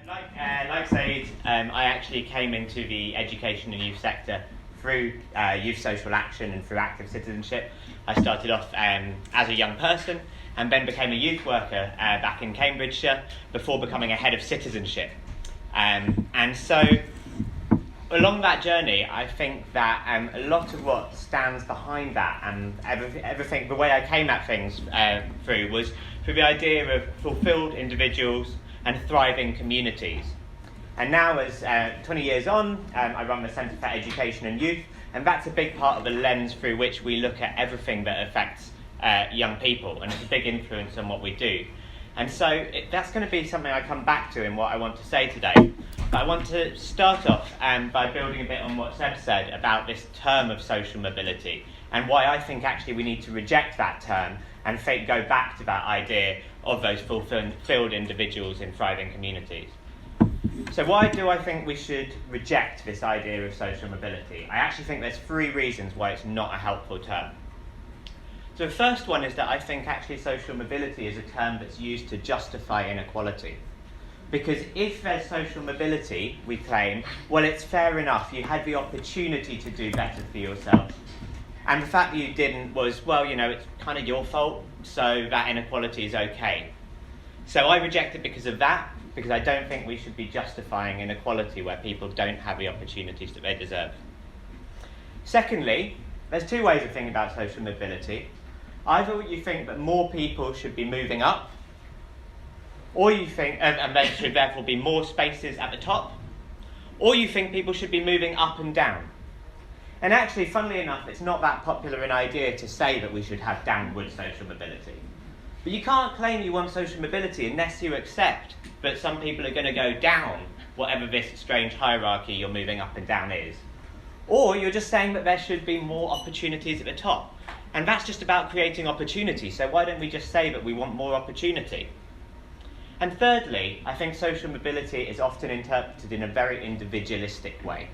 Like Said, I actually came into the education and youth sector through youth social action and through active citizenship. I started off as a young person and then became a youth worker back in Cambridgeshire before becoming a head of citizenship. And so along that journey, I think that a lot of what stands behind that and everything, the way I came at things through was through the idea of fulfilled individuals and thriving communities. And now, as 20 years on, I run the Centre for Education and Youth, and that's a big part of the lens through which we look at everything that affects young people, and it's a big influence on what we do. And so that's going to be something I come back to in what I want to say today. But I want to start off by building a bit on what Seb said about this term of social mobility, and why I think actually we need to reject that term and go back to that idea of those fulfilled individuals in thriving communities. So why do I think we should reject this idea of social mobility? I actually think there's 3 reasons why it's not a helpful term. So the first one is that I think actually social mobility is a term that's used to justify inequality. Because if there's social mobility, we claim, well, it's fair enough, you had the opportunity to do better for yourself. And the fact that you didn't was, well, it's kind of your fault, so that inequality is okay. So I reject it because of that, because I don't think we should be justifying inequality where people don't have the opportunities that they deserve. Secondly, there's 2 ways of thinking about social mobility. Either you think that more people should be moving up, or you think, and there should therefore be more spaces at the top, or you think people should be moving up and down. And actually, funnily enough, it's not that popular an idea to say that we should have downward social mobility. But you can't claim you want social mobility unless you accept that some people are going to go down, whatever this strange hierarchy you're moving up and down is. Or you're just saying that there should be more opportunities at the top. And that's just about creating opportunity, so why don't we just say that we want more opportunity? And thirdly, I think social mobility is often interpreted in a very individualistic way.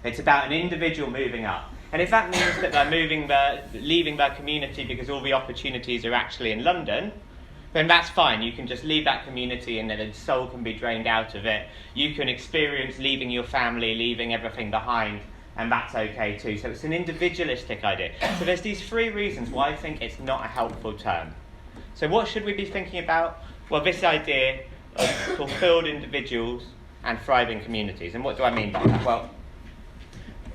It's about an individual moving up. And if that means that they're leaving their community because all the opportunities are actually in London, then that's fine. You can just leave that community and then the soul can be drained out of it. You can experience leaving your family, leaving everything behind, and that's okay too. So it's an individualistic idea. So there's these 3 reasons why I think it's not a helpful term. So what should we be thinking about? Well, this idea of fulfilled individuals and thriving communities. And what do I mean by that? Well,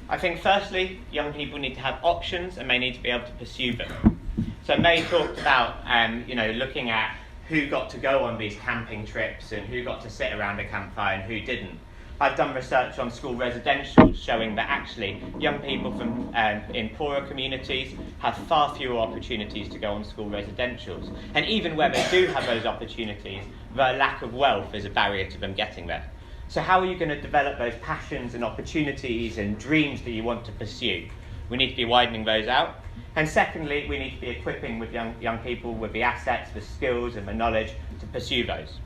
I think firstly, young people need to have options and they need to be able to pursue them. So May talked about, looking at who got to go on these camping trips and who got to sit around a campfire and who didn't. I've done research on school residentials showing that actually young people from in poorer communities have far fewer opportunities to go on school residentials. And even where they do have those opportunities, the lack of wealth is a barrier to them getting there. So how are you going to develop those passions and opportunities and dreams that you want to pursue? We need to be widening those out. And secondly, we need to be equipping with young people with the assets, the skills and the knowledge to pursue those.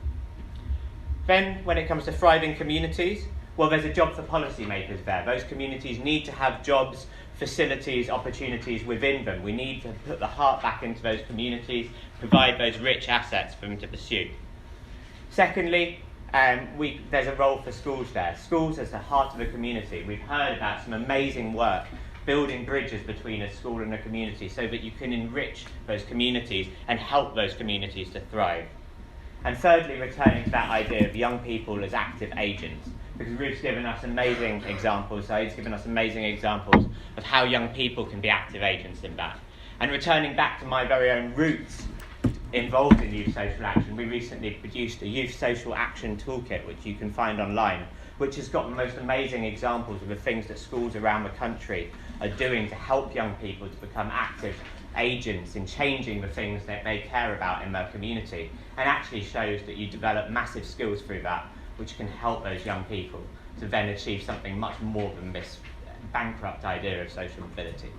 Then, when it comes to thriving communities, well, there's a job for policymakers there. Those communities need to have jobs, facilities, opportunities within them. We need to put the heart back into those communities, provide those rich assets for them to pursue. Secondly, there's a role for schools there. Schools as the heart of the community. We've heard about some amazing work building bridges between a school and a community so that you can enrich those communities and help those communities to thrive. And thirdly, returning to that idea of young people as active agents, because Ruth's given us amazing examples, Said's given us amazing examples of how young people can be active agents in that. And returning back to my very own roots involved in youth social action, we recently produced a youth social action toolkit, which you can find online, which has got the most amazing examples of the things that schools around the country are doing to help young people to become active agents in changing the things that they care about in their community, and actually shows that you develop massive skills through that, which can help those young people to then achieve something much more than this bankrupt idea of social mobility.